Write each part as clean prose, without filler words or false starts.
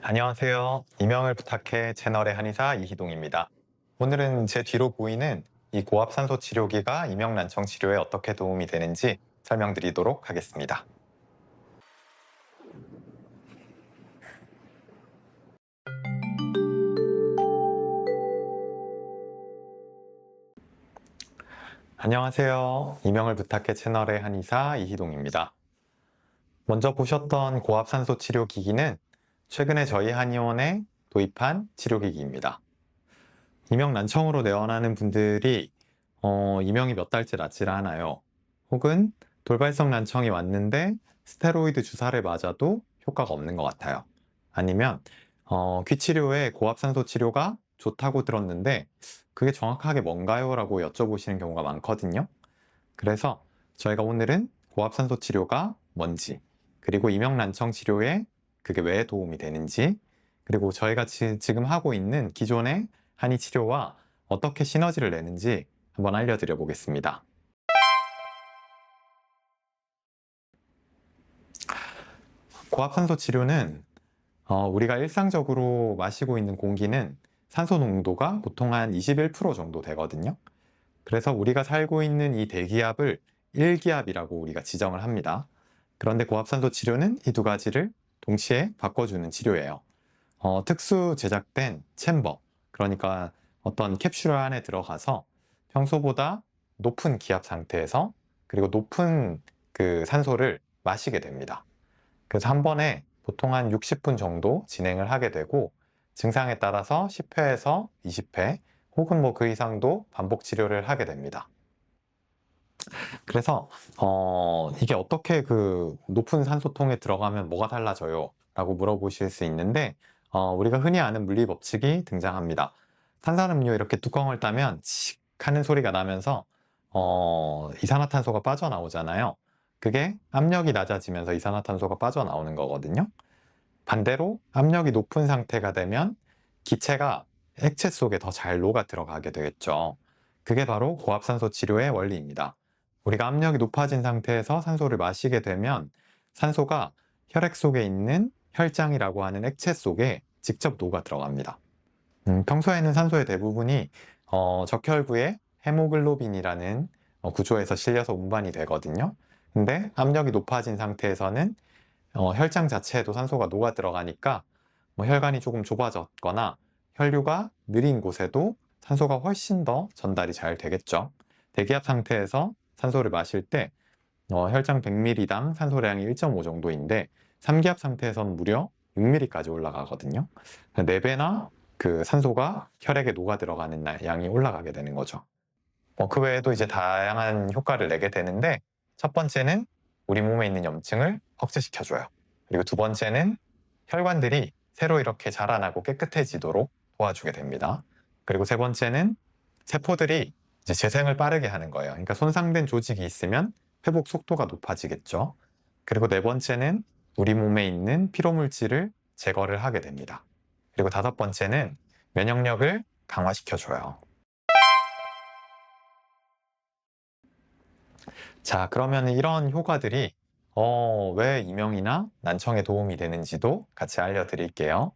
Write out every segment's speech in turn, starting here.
안녕하세요. 이명을 부탁해 채널의 한의사 이희동입니다. 오늘은 제 뒤로 보이는 이 고압산소 치료기가 이명난청 치료에 어떻게 도움이 되는지 설명드리도록 하겠습니다. 안녕하세요. 이명을 부탁해 채널의 한의사 이희동입니다. 먼저 보셨던 고압산소 치료기기는 최근에 저희 한의원에 도입한 치료기기입니다. 이명난청으로 내원하는 분들이 이명이 몇 달째 낫질 않아요. 혹은 돌발성 난청이 왔는데 스테로이드 주사를 맞아도 효과가 없는 것 같아요. 아니면 귀 치료에 고압산소 치료가 좋다고 들었는데 그게 정확하게 뭔가요? 라고 여쭤보시는 경우가 많거든요. 그래서 저희가 오늘은 고압산소 치료가 뭔지, 그리고 이명난청 치료에 그게 왜 도움이 되는지, 그리고 저희가 지금 하고 있는 기존의 한의 치료와 어떻게 시너지를 내는지 한번 알려드려 보겠습니다. 고압산소 치료는 우리가 일상적으로 마시고 있는 공기는 산소 농도가 보통 한 21% 정도 되거든요. 그래서 우리가 살고 있는 이 대기압을 1기압이라고 우리가 지정을 합니다. 그런데 고압산소 치료는 이 두 가지를 동시에 바꿔주는 치료예요. 특수 제작된 챔버, 그러니까 어떤 캡슐 안에 들어가서 평소보다 높은 기압 상태에서 그리고 높은 그 산소를 마시게 됩니다. 그래서 한 번에 보통 한 60분 정도 진행을 하게 되고 증상에 따라서 10회에서 20회 혹은 뭐 그 이상도 반복 치료를 하게 됩니다. 그래서 이게 어떻게 그 높은 산소통에 들어가면 뭐가 달라져요? 라고 물어보실 수 있는데 우리가 흔히 아는 물리 법칙이 등장합니다. 탄산음료 이렇게 뚜껑을 따면 칙 하는 소리가 나면서 이산화탄소가 빠져나오잖아요. 그게 압력이 낮아지면서 이산화탄소가 빠져나오는 거거든요. 반대로 압력이 높은 상태가 되면 기체가 액체 속에 더 잘 녹아 들어가게 되겠죠. 그게 바로 고압산소 치료의 원리입니다. 우리가 압력이 높아진 상태에서 산소를 마시게 되면 산소가 혈액 속에 있는 혈장이라고 하는 액체 속에 직접 녹아 들어갑니다. 평소에는 산소의 대부분이 적혈구의 헤모글로빈이라는 구조에서 실려서 운반이 되거든요. 근데 압력이 높아진 상태에서는 혈장 자체에도 산소가 녹아 들어가니까 뭐 혈관이 조금 좁아졌거나 혈류가 느린 곳에도 산소가 훨씬 더 전달이 잘 되겠죠. 대기압 상태에서 산소를 마실 때 혈장 100ml당 산소량이 1.5 정도인데 3기압 상태에서는 무려 6ml까지 올라가거든요. 4배나 그 산소가 혈액에 녹아 들어가는 양이 올라가게 되는 거죠. 그 외에도 이제 다양한 효과를 내게 되는데 첫 번째는 우리 몸에 있는 염증을 억제시켜줘요. 그리고 두 번째는 혈관들이 새로 이렇게 자라나고 깨끗해지도록 도와주게 됩니다. 그리고 세 번째는 세포들이 이제 재생을 빠르게 하는 거예요. 그러니까 손상된 조직이 있으면 회복 속도가 높아지겠죠. 그리고 네 번째는 우리 몸에 있는 피로물질을 제거를 하게 됩니다. 그리고 다섯 번째는 면역력을 강화시켜줘요. 자, 그러면 이런 효과들이 왜 이명이나 난청에 도움이 되는지도 같이 알려드릴게요.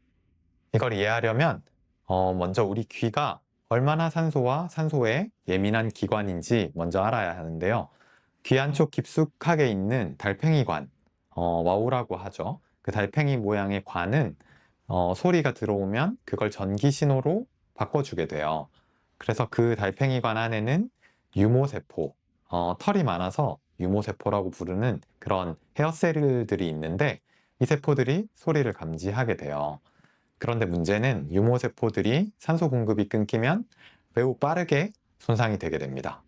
이걸 이해하려면 먼저 우리 귀가 얼마나 산소와 산소에 예민한 기관인지 먼저 알아야 하는데요. 귀 안쪽 깊숙하게 있는 달팽이관, 와우라고 하죠. 그 달팽이 모양의 관은 소리가 들어오면 그걸 전기 신호로 바꿔주게 돼요. 그래서 그 달팽이관 안에는 유모세포, 털이 많아서 유모세포라고 부르는 그런 헤어셀들이 있는데 이 세포들이 소리를 감지하게 돼요. 그런데 문제는 유모세포들이 산소 공급이 끊기면 매우 빠르게 손상이 되게 됩니다.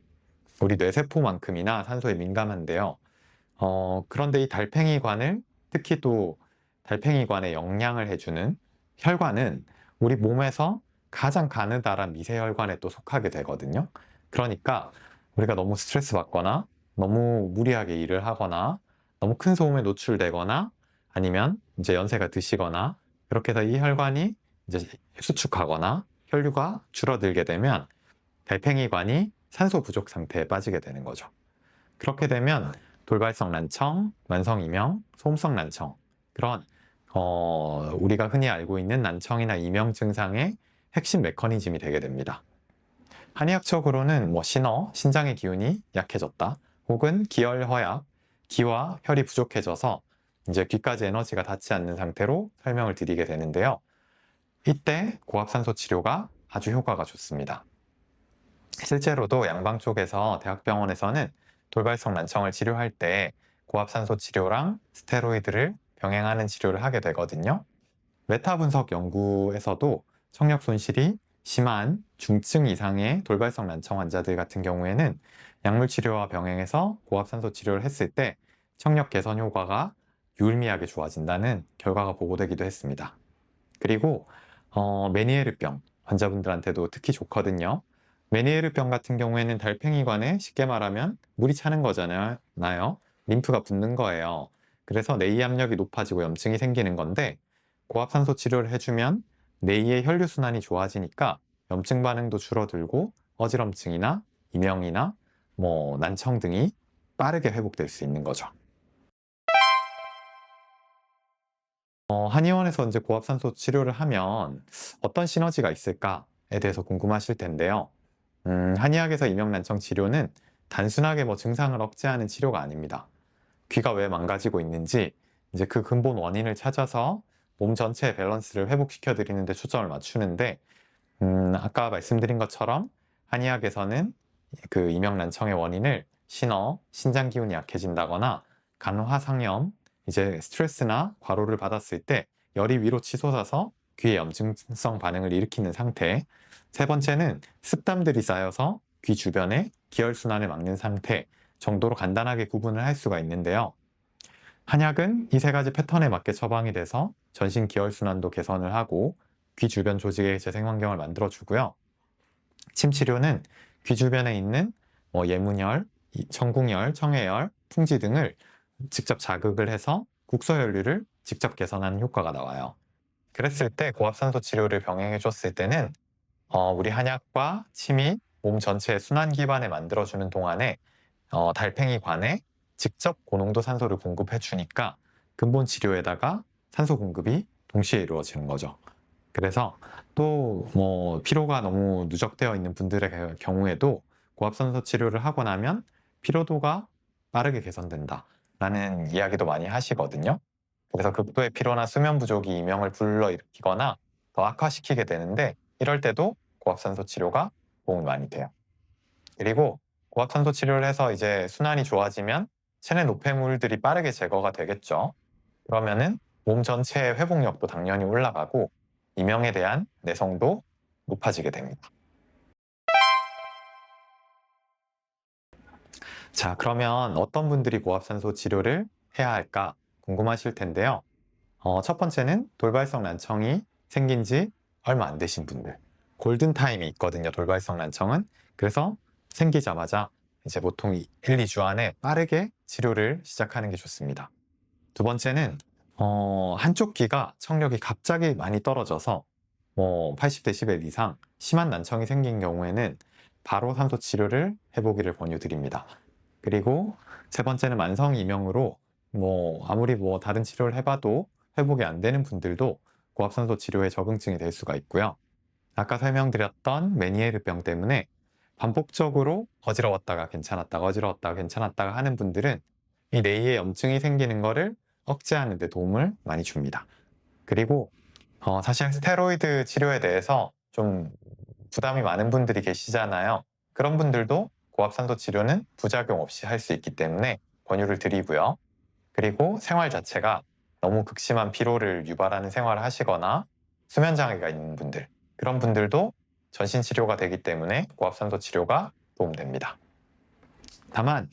우리 뇌세포만큼이나 산소에 민감한데요. 그런데 이 달팽이관을 특히 또 달팽이관에 영양을 해주는 혈관은 우리 몸에서 가장 가느다란 미세혈관에 또 속하게 되거든요. 그러니까 우리가 너무 스트레스 받거나 너무 무리하게 일을 하거나 너무 큰 소음에 노출되거나 아니면 이제 연세가 드시거나 그렇게 해서 이 혈관이 이제 수축하거나 혈류가 줄어들게 되면 달팽이관이 산소 부족 상태에 빠지게 되는 거죠. 그렇게 되면 돌발성 난청, 만성이명, 소음성 난청 그런 우리가 흔히 알고 있는 난청이나 이명 증상의 핵심 메커니즘이 되게 됩니다. 한의학적으로는 신어, 신장의 기운이 약해졌다, 혹은 기혈허약, 기와 혈이 부족해져서 이제 귀까지 에너지가 닿지 않는 상태로 설명을 드리게 되는데요. 이때 고압산소 치료가 아주 효과가 좋습니다. 실제로도 양방 쪽에서 대학병원에서는 돌발성 난청을 치료할 때 고압산소 치료랑 스테로이드를 병행하는 치료를 하게 되거든요. 메타 분석 연구에서도 청력 손실이 심한 중증 이상의 돌발성 난청 환자들 같은 경우에는 약물 치료와 병행해서 고압산소 치료를 했을 때 청력 개선 효과가 유의미하게 좋아진다는 결과가 보고되기도 했습니다. 그리고 메니에르병 환자분들한테도 특히 좋거든요. 메니에르병 같은 경우에는 달팽이관에 쉽게 말하면 물이 차는 거잖아요. 림프가 붓는 거예요. 그래서 내이 압력이 높아지고 염증이 생기는 건데, 고압산소 치료를 해주면 내이의 혈류순환이 좋아지니까 염증 반응도 줄어들고 어지럼증이나 이명이나 난청 등이 빠르게 회복될 수 있는 거죠. 한의원에서 이제 고압산소 치료를 하면 어떤 시너지가 있을까에 대해서 궁금하실 텐데요. 한의학에서 이명난청 치료는 단순하게 증상을 억제하는 치료가 아닙니다. 귀가 왜 망가지고 있는지 이제 그 근본 원인을 찾아서 몸 전체의 밸런스를 회복시켜 드리는 데 초점을 맞추는데, 아까 말씀드린 것처럼 한의학에서는 그 이명난청의 원인을 신어, 신장 기운이 약해진다거나 간화상염, 이제 스트레스나 과로를 받았을 때 열이 위로 치솟아서 귀에 염증성 반응을 일으키는 상태, 세 번째는 습담들이 쌓여서 귀 주변에 기혈순환을 막는 상태 정도로 간단하게 구분을 할 수가 있는데요. 한약은 이 세 가지 패턴에 맞게 처방이 돼서 전신 기혈순환도 개선을 하고 귀 주변 조직의 재생 환경을 만들어 주고요. 침 치료는 귀 주변에 있는 예문열, 청궁열, 청해열, 풍지 등을 직접 자극을 해서 국소혈류를 직접 개선하는 효과가 나와요. 그랬을 때 고압산소 치료를 병행해 줬을 때는 우리 한약과 침이 몸 전체의 순환 기반을 만들어주는 동안에 달팽이관에 직접 고농도 산소를 공급해 주니까 근본 치료에다가 산소 공급이 동시에 이루어지는 거죠. 그래서 또 피로가 너무 누적되어 있는 분들의 경우에도 고압산소 치료를 하고 나면 피로도가 빠르게 개선된다 라는 이야기도 많이 하시거든요. 그래서 극도의 피로나 수면 부족이 이명을 불러일으키거나 더 악화시키게 되는데, 이럴 때도 고압산소 치료가 도움이 많이 돼요. 그리고 고압산소 치료를 해서 이제 순환이 좋아지면 체내 노폐물들이 빠르게 제거가 되겠죠. 그러면은 몸 전체의 회복력도 당연히 올라가고 이명에 대한 내성도 높아지게 됩니다. 자, 그러면 어떤 분들이 고압산소 치료를 해야 할까 궁금하실 텐데요. 첫 번째는 돌발성 난청이 생긴 지 얼마 안 되신 분들. 골든타임이 있거든요, 돌발성 난청은. 그래서 생기자마자 이제 보통 1, 2주 안에 빠르게 치료를 시작하는 게 좋습니다. 두 번째는 한쪽 귀가 청력이 갑자기 많이 떨어져서 80데시벨 이상 심한 난청이 생긴 경우에는 바로 산소 치료를 해보기를 권유드립니다. 그리고 세 번째는 만성 이명으로 아무리 다른 치료를 해봐도 회복이 안 되는 분들도 고압산소 치료에 적응증이 될 수가 있고요. 아까 설명드렸던 메니에르병 때문에 반복적으로 어지러웠다가 괜찮았다가 어지러웠다가 괜찮았다가 하는 분들은 이 뇌에 염증이 생기는 거를 억제하는 데 도움을 많이 줍니다. 그리고 사실 스테로이드 치료에 대해서 좀 부담이 많은 분들이 계시잖아요. 그런 분들도 고압산소 치료는 부작용 없이 할 수 있기 때문에 권유를 드리고요. 그리고 생활 자체가 너무 극심한 피로를 유발하는 생활을 하시거나 수면 장애가 있는 분들, 그런 분들도 전신 치료가 되기 때문에 고압산소 치료가 도움됩니다. 다만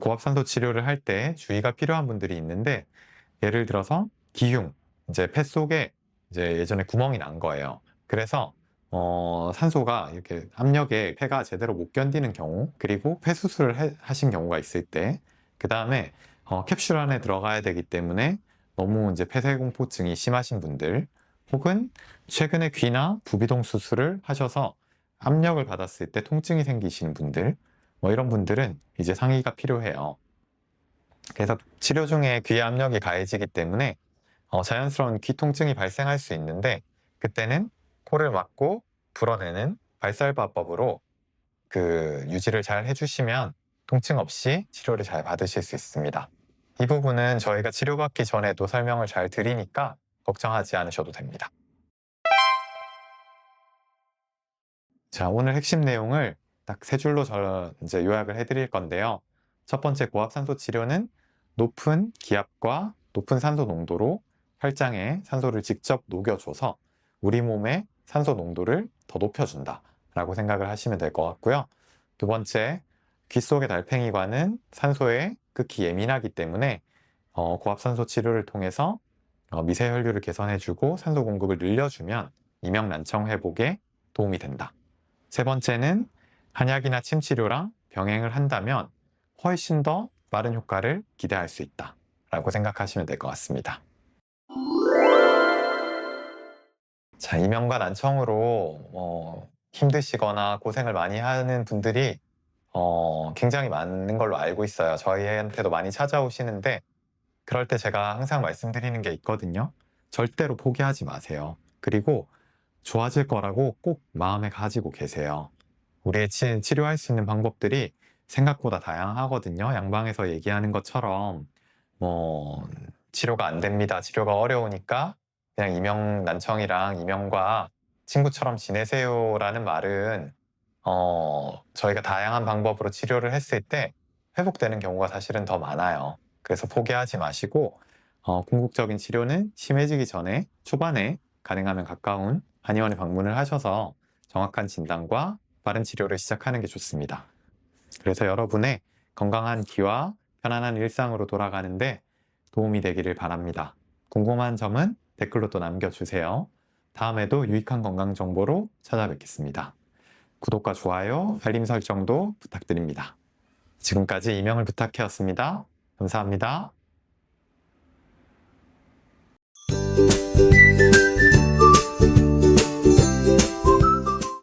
고압산소 치료를 할 때 주의가 필요한 분들이 있는데, 예를 들어서 기흉, 이제 폐 속에 이제 예전에 구멍이 난 거예요. 그래서 산소가 이렇게 압력에 폐가 제대로 못 견디는 경우, 그리고 폐 수술을 하신 경우가 있을 때, 그 다음에 캡슐 안에 들어가야 되기 때문에 너무 이제 폐쇄공포증이 심하신 분들, 혹은 최근에 귀나 부비동 수술을 하셔서 압력을 받았을 때 통증이 생기시는 분들, 이런 분들은 이제 상의가 필요해요. 그래서 치료 중에 귀의 압력이 가해지기 때문에 자연스러운 귀 통증이 발생할 수 있는데 그때는 코를 막고 불어내는 발설바법으로 유지를 잘 해주시면 통증 없이 치료를 잘 받으실 수 있습니다. 이 부분은 저희가 치료받기 전에도 설명을 잘 드리니까 걱정하지 않으셔도 됩니다. 자, 오늘 핵심 내용을 딱 세 줄로 이제 요약을 해드릴 건데요. 첫 번째 고압산소 치료는 높은 기압과 높은 산소 농도로 혈장에 산소를 직접 녹여줘서 우리 몸의 산소 농도를 더 높여준다 라고 생각을 하시면 될 것 같고요. 두 번째, 귀 속의 달팽이관은 산소에 극히 예민하기 때문에 고압산소 치료를 통해서 미세 혈류를 개선해주고 산소 공급을 늘려주면 이명난청 회복에 도움이 된다. 세 번째는 한약이나 침치료랑 병행을 한다면 훨씬 더 빠른 효과를 기대할 수 있다 라고 생각하시면 될 것 같습니다. 자, 이명과 난청으로 힘드시거나 고생을 많이 하는 분들이 굉장히 많은 걸로 알고 있어요. 저희한테도 많이 찾아오시는데 그럴 때 제가 항상 말씀드리는 게 있거든요. 절대로 포기하지 마세요. 그리고 좋아질 거라고 꼭 마음에 가지고 계세요. 우리의 치료할 수 있는 방법들이 생각보다 다양하거든요. 양방에서 얘기하는 것처럼 치료가 안 됩니다. 치료가 어려우니까 그냥 이명난청이랑 이명과 친구처럼 지내세요라는 말은 저희가 다양한 방법으로 치료를 했을 때 회복되는 경우가 사실은 더 많아요. 그래서 포기하지 마시고 궁극적인 치료는 심해지기 전에 초반에 가능하면 가까운 한의원에 방문을 하셔서 정확한 진단과 빠른 치료를 시작하는 게 좋습니다. 그래서 여러분의 건강한 귀와 편안한 일상으로 돌아가는데 도움이 되기를 바랍니다. 궁금한 점은 댓글로 또 남겨주세요. 다음에도 유익한 건강 정보로 찾아뵙겠습니다. 구독과 좋아요, 알림 설정도 부탁드립니다. 지금까지 이명을 부탁해였습니다. 감사합니다.